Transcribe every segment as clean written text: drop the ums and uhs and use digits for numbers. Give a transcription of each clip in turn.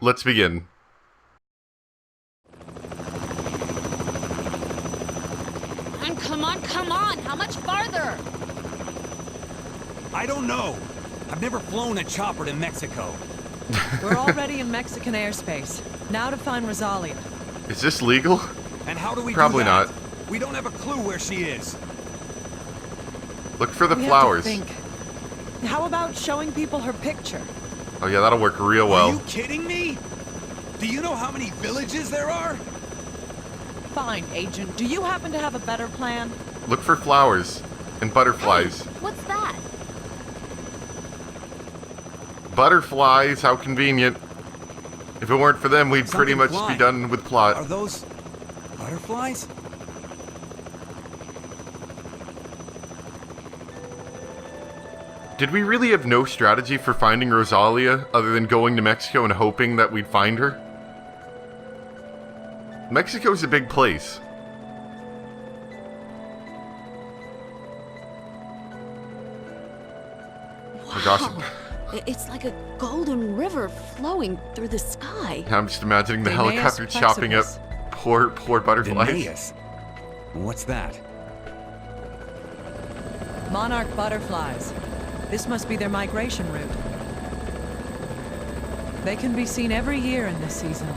let's begin. Come on! How much farther? I don't know. I've never flown a chopper to Mexico. We're already in Mexican airspace. Now to find Rosalia. Is this legal? And how do we Probably do that? not. We don't have a clue where she is. Look for the We flowers. Have to think. How about showing people her picture? Oh yeah, that'll work real well. Are you kidding me? Do you know how many villages there are? Fine, Agent. Do you happen to have a better plan? Look for flowers and butterflies. Hey, what's that? Butterflies, how convenient. If it weren't for them, we'd pretty Something much be flying. done with plot. Are those butterflies? Did we really have no strategy for finding Rosalia other than going to Mexico and hoping that we'd find her? Mexico's a big place. Oh gosh, It's like a golden river flowing through the sky. I'm just imagining the Danaeus helicopter chopping up precipice. poor butterflies. Danaeus. What's that? Monarch butterflies. This must be their migration route. They can be seen every year in this season.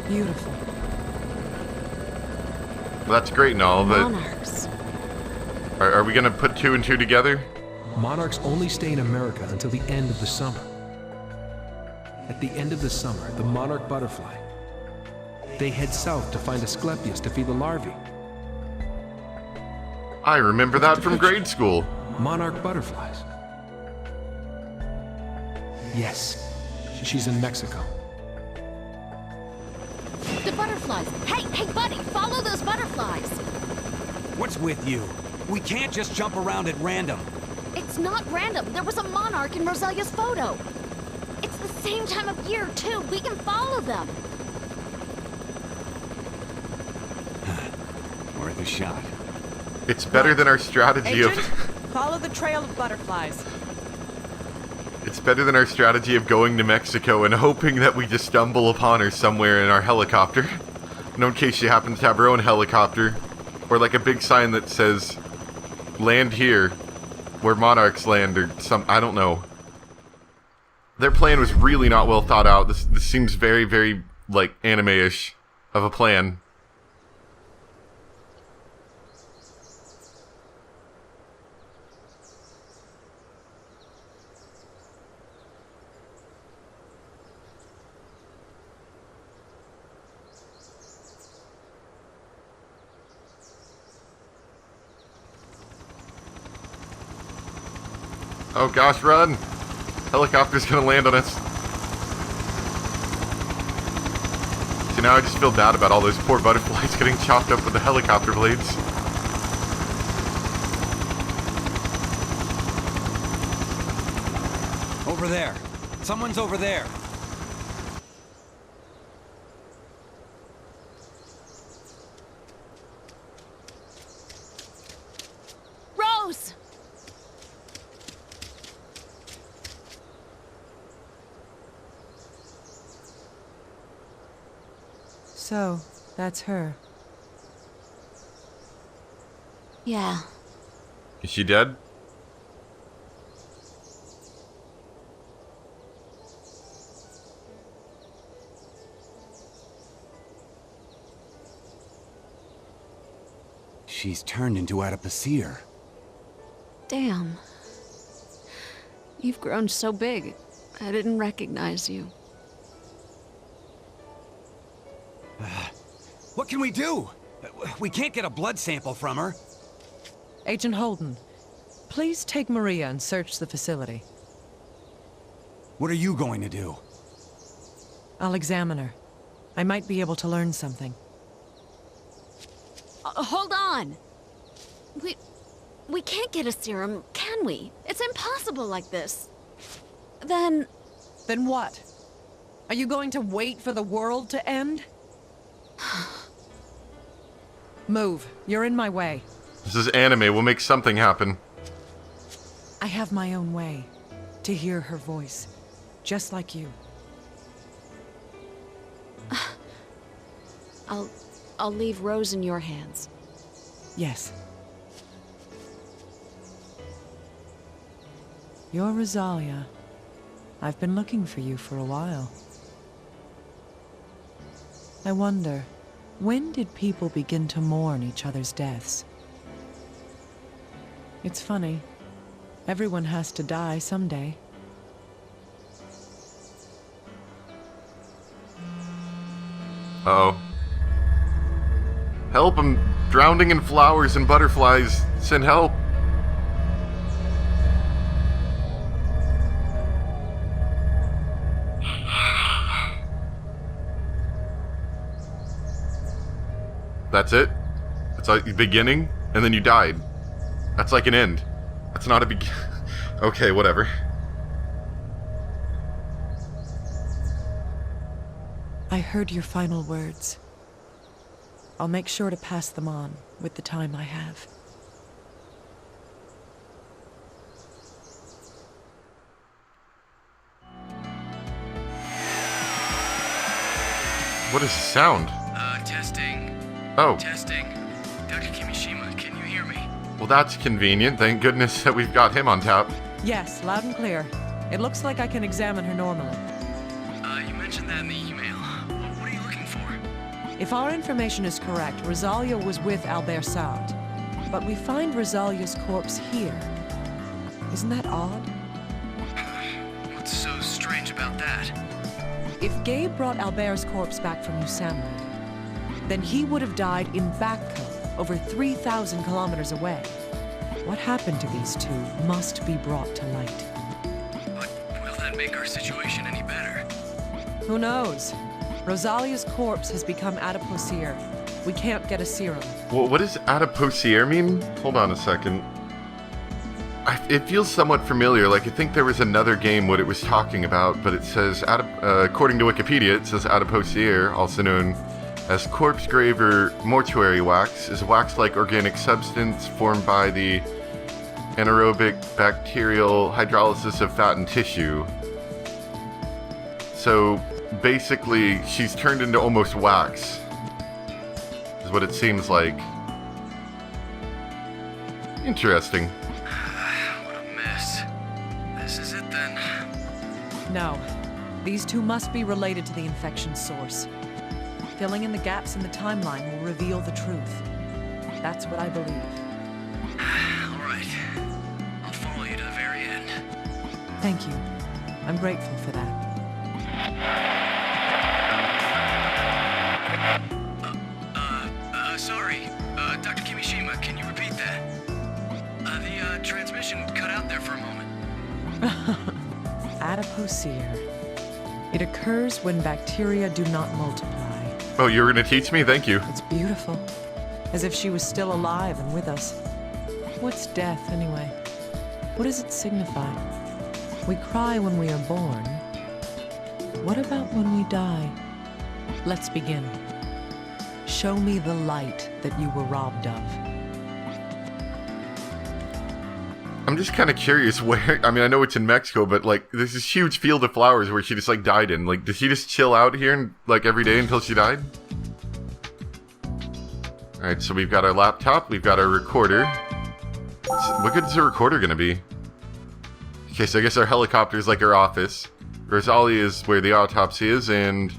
Beautiful. Well, that's great and all, but Monarchs. are we gonna put two and two together? Monarchs only stay in America until the end of the summer. At the end of the summer, the monarch butterfly, they head south to find Asclepius to feed the larvae. I remember that from grade school. Monarch butterflies. Yes, she's in Mexico. The butterflies. Hey, buddy, follow those butterflies. What's with you? We can't just jump around at random. It's not random. There was a monarch in Rosalia's photo. It's the same time of year, too. We can follow them. Worth a shot. It's better than our strategy Agent, of follow the trail of butterflies. it's better than our strategy of going to Mexico and hoping that we just stumble upon her somewhere in our helicopter. In case she happens to have her own helicopter. Or like a big sign that says land here where monarchs land or some I don't know. Their plan was really not well thought out. This seems very like anime-ish of a plan. Oh gosh, run! Helicopter's gonna land on us. See, now I just feel bad about all those poor butterflies getting chopped up with the helicopter blades. Over there. Someone's over there. Rose! So, that's her. Yeah. Is she dead? She's turned into Adipocere. Damn. You've grown so big. I didn't recognize you. What can we do? We can't get a blood sample from her. Agent Holden, please take Maria and search the facility. What are you going to do? I'll examine her. I might be able to learn something. Hold on! We can't get a serum, can we? It's impossible like this. Then what? Are you going to wait for the world to end? Move. You're in my way. This is anime. We'll make something happen. I have my own way to hear her voice, just like you. I'll leave Rose in your hands. Yes. You're Rosalia. I've been looking for you for a while. I wonder, when did people begin to mourn each other's deaths? It's funny. Everyone has to die someday. Uh-oh. Help, I'm drowning in flowers and butterflies. Send help. That's it? It's like the beginning, and then you died. That's like an end. That's not a begin. Okay, whatever. I heard your final words. I'll make sure to pass them on with the time I have. What is the sound? Testing. Oh, Testing. Dr. Kimishima, can you hear me? well that's convenient. Thank goodness that we've got him on tap. Yes, loud and clear. It looks like I can examine her normally. You mentioned that in the email. What are you looking for? If our information is correct, Rosalia was with Albert Sard. But we find Rosalia's corpse here. Isn't that odd? What's so strange about that? If Gabe brought Albert's corpse back from Yosemite, then he would have died in Backco, over 3,000 kilometers away. What happened to these two must be brought to light. But will that make our situation any better? Who knows? Rosalia's corpse has become adipocere. We can't get a serum. Well, what does autopsy mean? Hold on a second. It feels somewhat familiar. Like, I think there was another game what it was talking about, but it says, according to Wikipedia, it says autopsy, also known as corpse grave or mortuary wax, is a wax-like organic substance formed by the anaerobic bacterial hydrolysis of fat and tissue. So, basically, she's turned into almost wax, is what it seems like. Interesting. What a mess. This is it then. No. These two must be related to the infection source. Filling in the gaps in the timeline will reveal the truth. That's what I believe. All right. I'll follow you to the very end. Thank you. I'm grateful for that. Sorry. Dr. Kimishima, can you repeat that? The transmission cut out there for a moment. Adipocere. It occurs when bacteria do not multiply. Oh, you were gonna teach me? Thank you. It's beautiful. As if she was still alive and with us. What's death, anyway? What does it signify? We cry when we are born. What about when we die? Let's begin. Show me the light that you were robbed of. I'm just kind of curious where, I mean, I know it's in Mexico, but, like, there's this huge field of flowers where she just, like, died in. Like, did she just chill out here, and, like, every day until she died? Alright, so we've got our laptop, we've got our recorder. What good is the recorder gonna be? Okay, so I guess our helicopter is like our office. Rosalia is where the autopsy is, and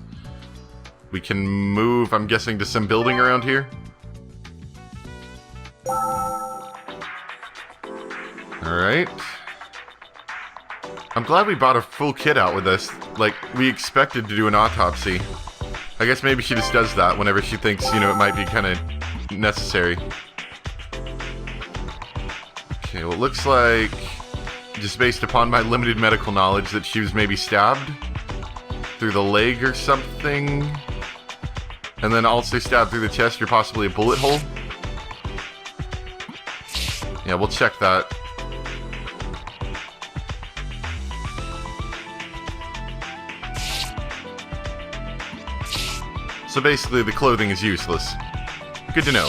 we can move, I'm guessing, to some building around here. Alright. I'm glad we bought a full kit out with us. Like, we expected to do an autopsy. I guess maybe she just does that whenever she thinks, you know, it might be kind of necessary. Okay, well, it looks like, just based upon my limited medical knowledge, that she was maybe stabbed through the leg or something. And then also stabbed through the chest or possibly a bullet hole. Yeah, we'll check that. So basically, the clothing is useless. Good to know.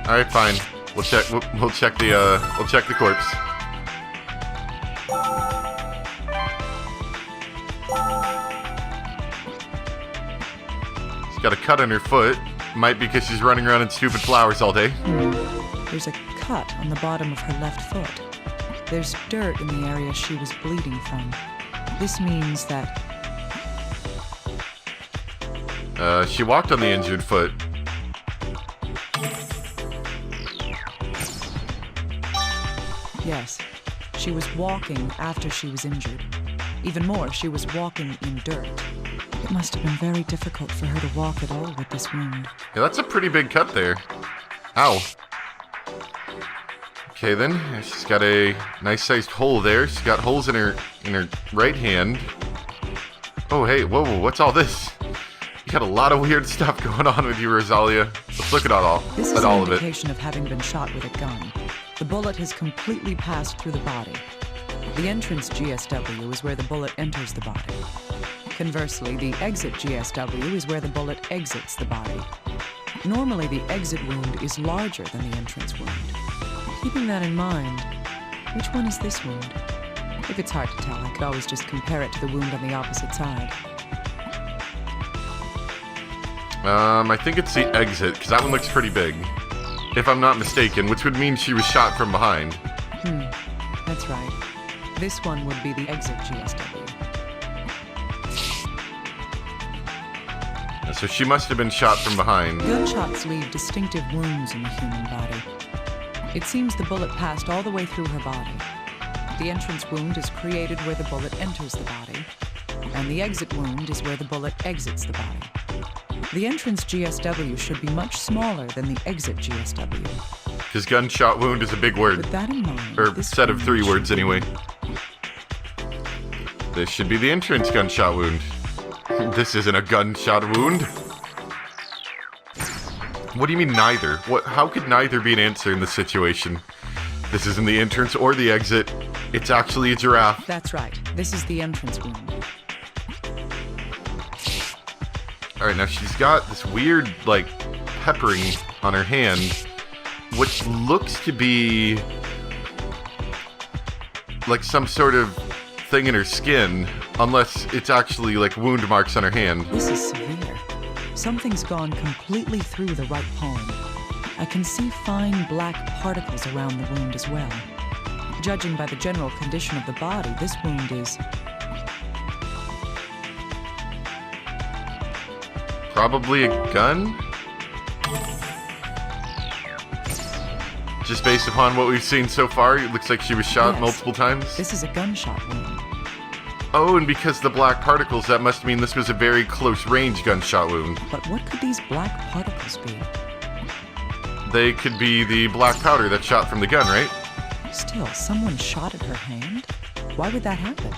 All right, fine. We'll check. We'll check the. We'll check the corpse. got a cut on her foot. Might be because she's running around in stupid flowers all day. There's a cut on the bottom of her left foot. There's dirt in the area she was bleeding from. This means that... She walked on the injured foot. Yes, she was walking after she was injured. Even more, she was walking in dirt. It must have been very difficult for her to walk at all with this wound. Yeah, that's a pretty big cut there. Ow. Okay then, she's got a nice-sized hole there. She's got holes in her right hand. Oh hey, whoa, what's all this? You got a lot of weird stuff going on with you, Rosalia. Let's look at all This at is all an of it. indication of having been shot with a gun. The bullet has completely passed through the body. The entrance GSW is where the bullet enters the body. Conversely, the exit GSW is where the bullet exits the body. Normally, the exit wound is larger than the entrance wound. Keeping that in mind, which one is this wound? If it's hard to tell, I could always just compare it to the wound on the opposite side. I think it's the exit, because that one looks pretty big. If I'm not mistaken, which would mean she was shot from behind. That's right. This one would be the exit GSW. So she must have been shot from behind. Gunshots leave distinctive wounds in the human body. It seems the bullet passed all the way through her body. The entrance wound is created where the bullet enters the body, and the exit wound is where the bullet exits the body. The entrance GSW should be much smaller than the exit GSW. His gunshot wound is a big word. With that in mind, Or this set of wound 3 should words be- anyway. This should be the entrance gunshot wound. This isn't a gunshot wound. What do you mean neither? How could neither be an answer in this situation? This isn't the entrance or the exit. It's actually a giraffe. That's right. This is the entrance wound. Alright, now she's got this weird, like, peppering on her hand, which looks to be like some sort of thing in her skin, unless it's actually like wound marks on her hand. This is severe. Something's gone completely through the right palm. I can see fine black particles around the wound as well. Judging by the general condition of the body, this wound is... Probably a gun? Just based upon what we've seen so far, it looks like she was shot Yes. multiple times. This is a gunshot wound. Oh, and because the black particles, that must mean this was a very close-range gunshot wound. But what could these black particles be? They could be the black powder that shot from the gun, right? Still, someone shot at her hand? Why would that happen?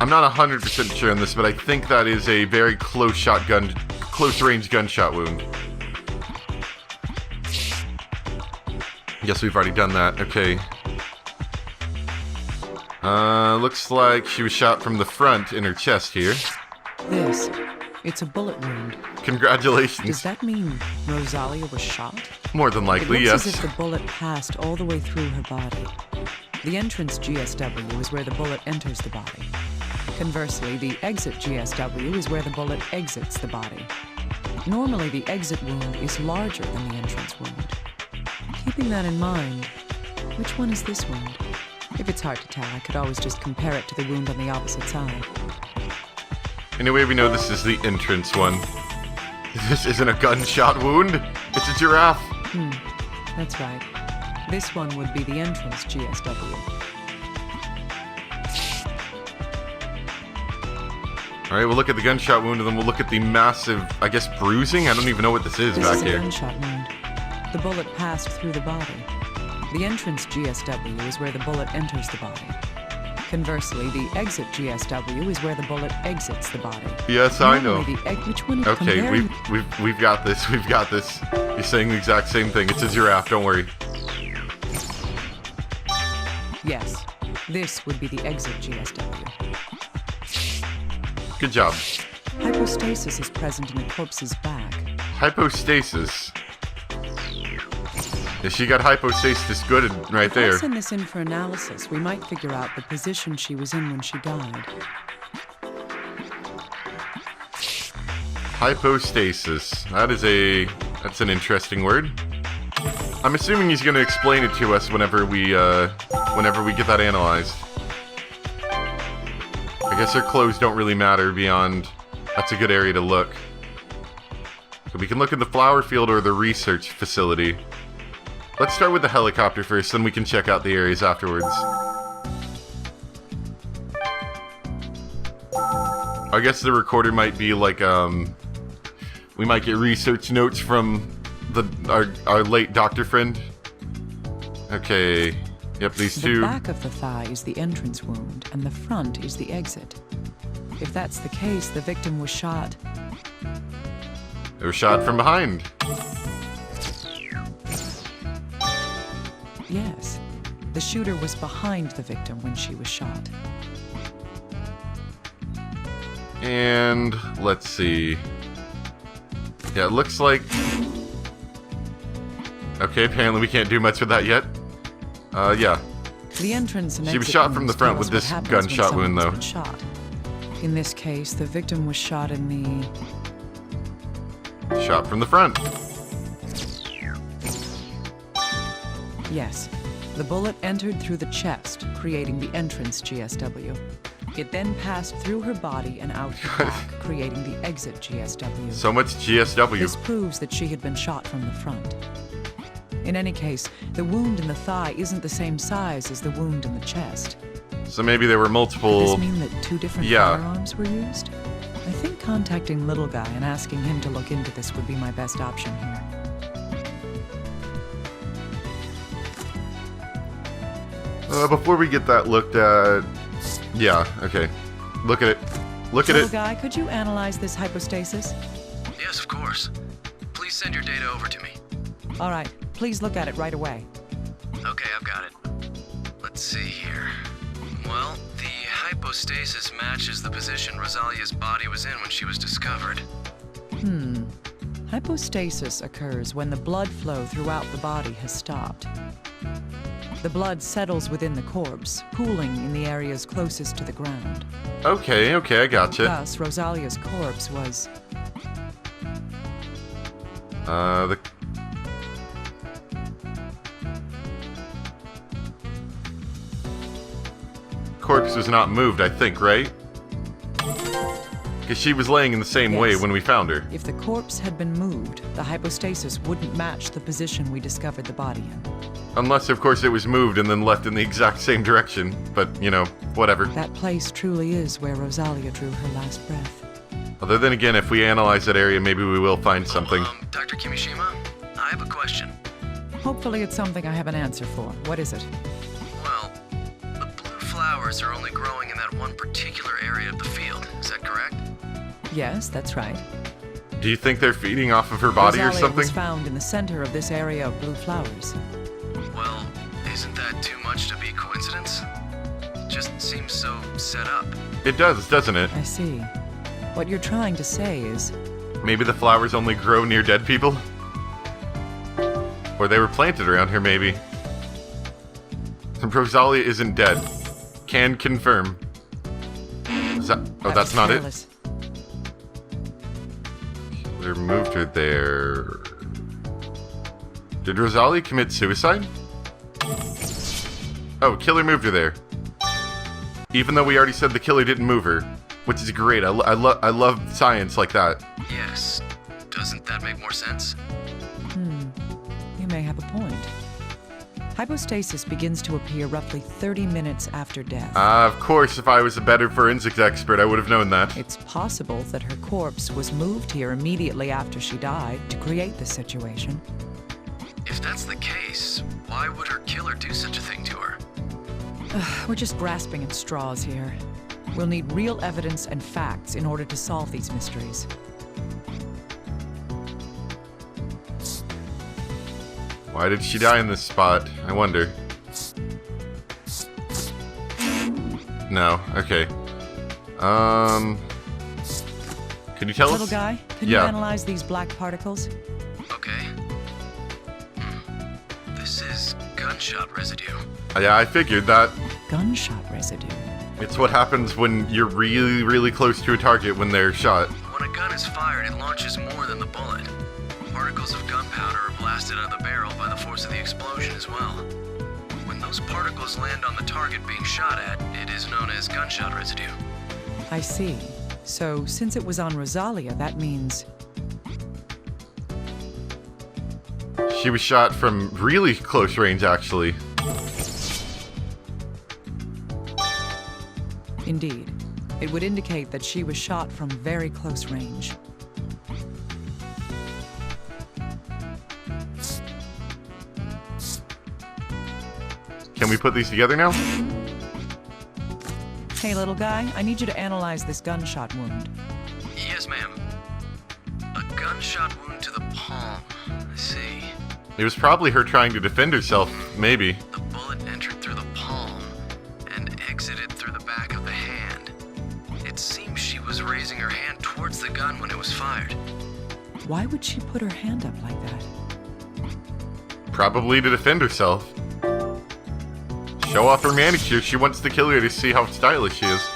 I'm not 100% sure on this, but I think that is a very close-range gunshot wound. Yes, we've already done that. Okay. Looks like she was shot from the front in her chest here. It's a bullet wound. Congratulations. Does that mean Rosalia was shot? More than It likely, looks yes. as if the bullet passed all the way through her body. The entrance GSW is where the bullet enters the body. Conversely, the exit GSW is where the bullet exits the body. Normally, the exit wound is larger than the entrance wound. Keeping that in mind, which one is this wound? If it's hard to tell, I could always just compare it to the wound on the opposite side. Anyway, we know this is the entrance one. This isn't a gunshot wound. It's a giraffe. That's right. This one would be the entrance GSW. Alright, we'll look at the gunshot wound and then we'll look at the massive, I guess, bruising? I don't even know what this is This back is a here. gunshot wound. The bullet passed through the body. The entrance GSW is where the bullet enters the body. Conversely, the exit GSW is where the bullet exits the body. Yes, I know. Normally, which one? Okay, comparing- we've got this. We've got this. You're saying the exact same thing. It's a giraffe. Don't worry. Yes, this would be the exit GSW. Good job. Hypostasis is present in a corpse's back. Hypostasis. Yeah, she got hypostasis good right If I there. send this in for analysis, we might figure out the position she was in when she died. Hypostasis. That's an interesting word. I'm assuming he's going to explain it to us whenever we get that analyzed. I guess our clothes don't really matter beyond... That's a good area to look. So we can look in the flower field or the research facility. Let's start with the helicopter first, then we can check out the areas afterwards. I guess the recorder might be like, we might get research notes from our late doctor friend. Okay, yep, these two. The back of the thigh is the entrance wound, and the front is the exit. If that's the case, the victim was shot. They were shot from behind. Yes, the shooter was behind the victim when she was shot. And let's see. Yeah, it looks like... Okay, apparently we can't do much with that yet. Yeah. The entrance and She was exit shot from the wounds front tell with us this what happens when gunshot wound, someone's though. been shot. In this case, the victim was shot in the... Shot from the front. Yes. The bullet entered through the chest, creating the entrance GSW. It then passed through her body and out the back, creating the exit GSW. So much GSW. This proves that she had been shot from the front. In any case, the wound in the thigh isn't the same size as the wound in the chest. So maybe there were multiple... Does this mean that two different firearms were used? I think contacting Little Guy and asking him to look into this would be my best option here. Before we get that looked at... Yeah, okay. Look at it. Look at Little it. Guy, could you analyze this hypostasis? Yes, of course. Please send your data over to me. All right, please look at it right away. Okay, I've got it. Let's see here. Well, the hypostasis matches the position Rosalia's body was in when she was discovered. Hypostasis occurs when the blood flow throughout the body has stopped. The blood settles within the corpse, pooling in the areas closest to the ground. Okay, I gotcha. Thus, Rosalia's corpse was... The... corpse was not moved, I think, right? Because she was laying in the same way Yes. when we found her. If the corpse had been moved, the hypostasis wouldn't match the position we discovered the body in. Unless, of course, it was moved and then left in the exact same direction. But, you know, whatever. That place truly is where Rosalia drew her last breath. Other than, again, if we analyze that area, maybe we will find something. Dr. Kimishima, I have a question. Hopefully it's something I have an answer for. What is it? Well, the blue flowers are only growing in that one particular area of the field. Is that correct? Yes, that's right. Do you think they're feeding off of her body Rosalia or something? was found in the center of this area of blue flowers. Well, isn't that too much to be coincidence? It just seems so set up. It does, doesn't it? I see. What you're trying to say is... Maybe the flowers only grow near dead people? Or they were planted around here, maybe. Rosalia isn't dead. Can confirm. Is that... Oh, that that's was not careless. it? They moved her there. Did Rosalia commit suicide? Oh, killer moved her there. Even though we already said the killer didn't move her. Which is great. I love science like that. Yes. Doesn't that make more sense? You may have a point. Hypostasis begins to appear roughly 30 minutes after death. Of course, if I was a better forensics expert, I would have known that. It's possible that her corpse was moved here immediately after she died to create this situation. If that's the case, why would her killer do such a thing to her? We're just grasping at straws here. We'll need real evidence and facts in order to solve these mysteries. Why did she die in this spot? I wonder. No, okay. Can you tell Little us? guy, can you Yeah. analyze these black particles? Okay. This is gunshot residue. Yeah, I figured that. Gunshot residue. It's what happens when you're really, really close to a target when they're shot. What When a gun is fired, it launches more than the bullet. Particles of gunpowder are blasted out of the barrel by the force of the explosion as well. When those particles land on the target being shot at, it is known as gunshot residue. I see. So, since it was on Rosalia, that means... She was shot from really close range, actually. Indeed. It would indicate that she was shot from very close range. Can we put these together now? Hey, little guy, I need you to analyze this gunshot wound. Yes, ma'am. A gunshot wound to the palm. I see. It was probably her trying to defend herself, maybe. The bullet entered through the palm and exited through the back of the hand. It seems she was raising her hand towards the gun when it was fired. Why would she put her hand up like that? Probably to defend herself. Show off her manicure. She wants the killer to see how stylish she is.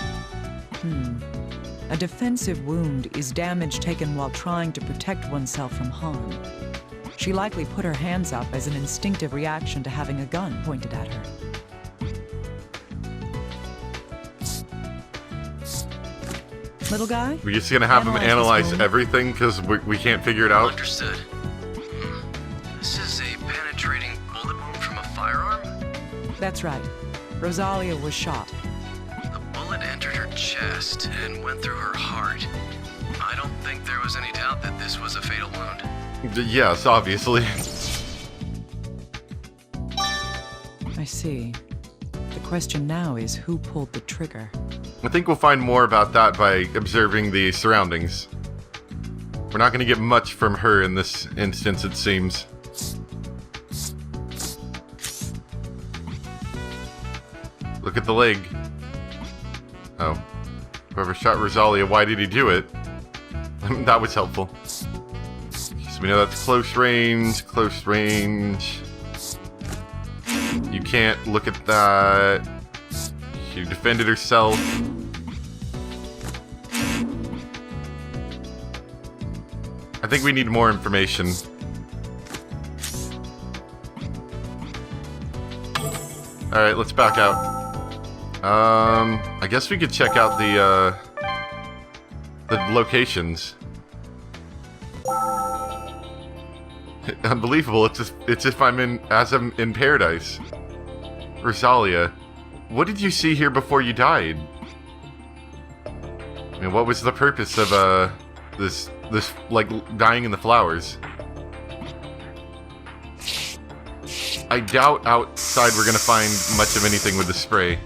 A defensive wound is damage taken while trying to protect oneself from harm. She likely put her hands up as an instinctive reaction to having a gun pointed at her. Little guy? We're just gonna have them analyze wound. everything because we can't figure it out. Understood. This is a penetrating bullet wound from a firearm? That's right. Rosalia was shot. The bullet entered her chest and went through her heart. I don't think there was any doubt that this was a fatal wound. Yes, obviously. I see. The question now is who pulled the trigger? I think we'll find more about that by observing the surroundings. We're not gonna get much from her in this instance, it seems. Look at the leg. Oh. Whoever shot Rosalia, why did he do it? That was helpful. So we know that's close range, close range. You can't look at that. She defended herself. I think we need more information. Alright, let's back out. I guess we could check out the locations. Unbelievable, it's if I'm in paradise. Rosalia, what did you see here before you died? I mean, what was the purpose of this like dying in the flowers? I doubt outside we're gonna find much of anything with the spray.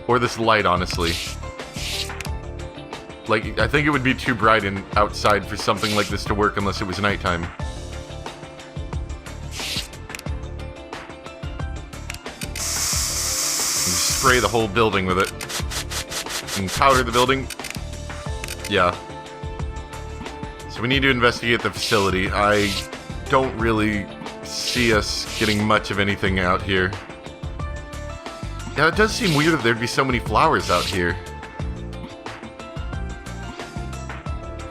Or this light, honestly. Like, I think it would be too bright outside for something like this to work unless it was nighttime. Just spray the whole building with it. And powder the building. Yeah. So we need to investigate the facility. I don't really see us getting much of anything out here. Yeah, it does seem weird that there'd be so many flowers out here.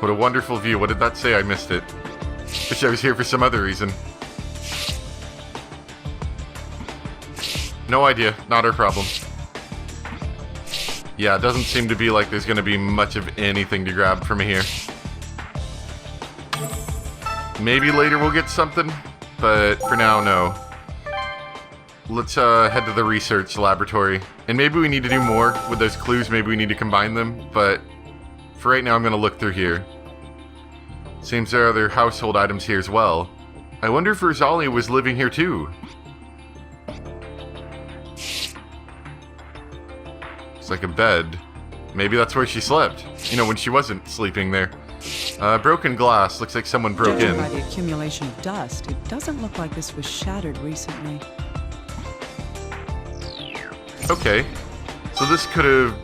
What a wonderful view. What did that say? I missed it. Wish I was here for some other reason. No idea. Not our problem. Yeah, it doesn't seem to be like there's going to be much of anything to grab from here. Maybe later we'll get something, but for now, no. Let's head to the research laboratory. And maybe we need to do more with those clues. Maybe we need to combine them, but for right now I'm going to look through here. Seems there are other household items here as well. I wonder if Rosalia was living here too. It's like a bed. Maybe that's where she slept. You know, when she wasn't sleeping there. Broken glass. Looks like someone broke Judging in. by the accumulation of dust, it doesn't look like this was shattered recently. Okay. So this could have...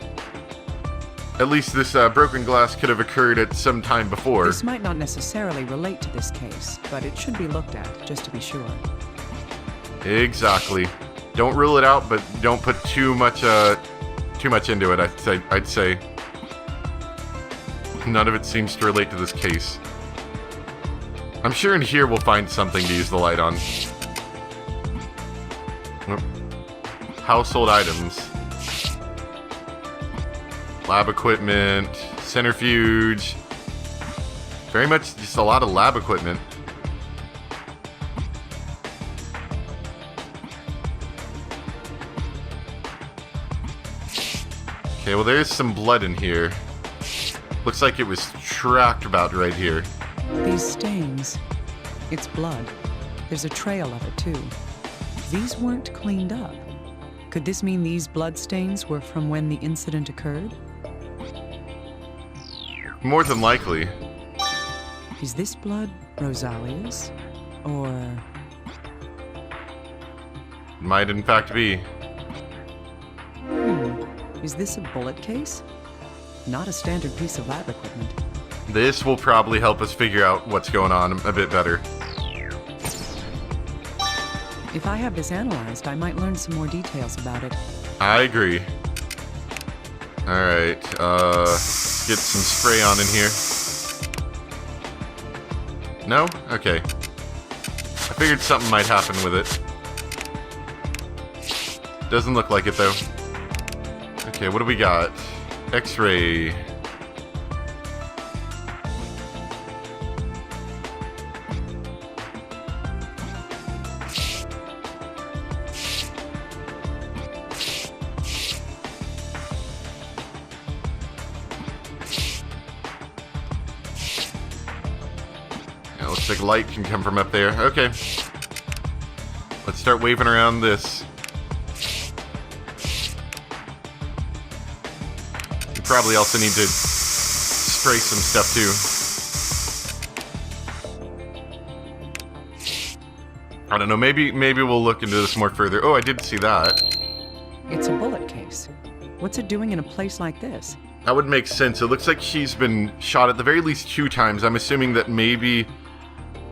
At least this broken glass could have occurred at some time before. This might not necessarily relate to this case, but it should be looked at, just to be sure. Exactly. Don't rule it out, but don't put too much into it, I'd say. none of it seems to relate to this case. I'm sure in here we'll find something to use the light on. Household items. Lab equipment. Centrifuge. Very much just a lot of lab equipment. Okay, well there's some blood in here. Looks like it was tracked about right here. These stains, it's blood. There's a trail of it too. These weren't cleaned up. Could this mean these blood stains were from when the incident occurred? More than likely. Is this blood Rosalia's? Or... Might in fact be. Is this a bullet case? Not a standard piece of lab equipment. This will probably help us figure out what's going on a bit better. If I have this analyzed, I might learn some more details about it. I agree. Alright, get some spray on in here. No? Okay. I figured something might happen with it. Doesn't look like it though. Okay, what do we got? X-ray. Yeah, looks like light can come from up there. Okay. Let's start waving around this. Probably also need to spray some stuff too. I don't know, maybe we'll look into this more further. Oh, I did see that. It's a bullet case. What's it doing in a place like this? That would make sense. It looks like she's been shot at the very least 2 times. I'm assuming that maybe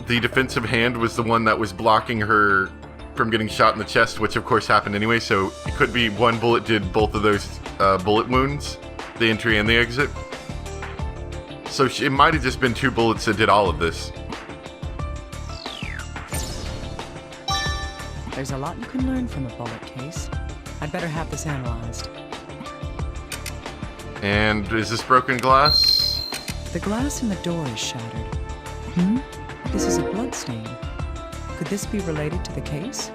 the defensive hand was the one that was blocking her from getting shot in the chest, which of course happened anyway, so it could be one bullet did both of those bullet wounds. The entry and the exit. So it might have just been 2 bullets that did all of this. There's a lot you can learn from a bullet case. I'd better have this analyzed. And is this broken glass? The glass in the door is shattered. This is a blood stain. Could this be related to the case?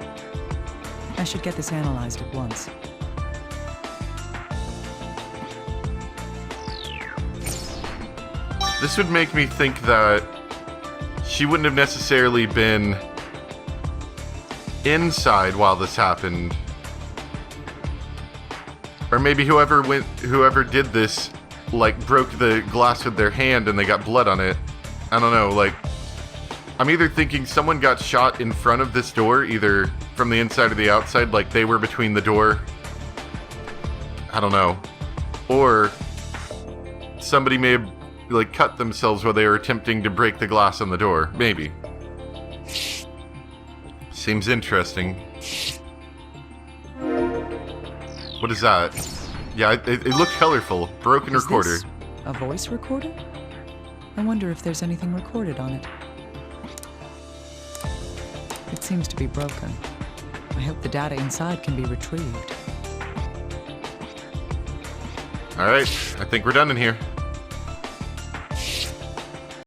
I should get this analyzed at once. This would make me think that she wouldn't have necessarily been inside while this happened. Or maybe whoever did this, like, broke the glass with their hand and they got blood on it. I don't know, like, I'm either thinking someone got shot in front of this door, either from the inside or the outside, like they were between the door. I don't know. Or somebody may have like cut themselves while they were attempting to break the glass on the door. Maybe. Seems interesting. What is that? Yeah, it looked colorful. Broken recorder. Is this a voice recorder? I wonder if there's anything recorded on it. It seems to be broken. I hope the data inside can be retrieved. Alright, I think we're done in here.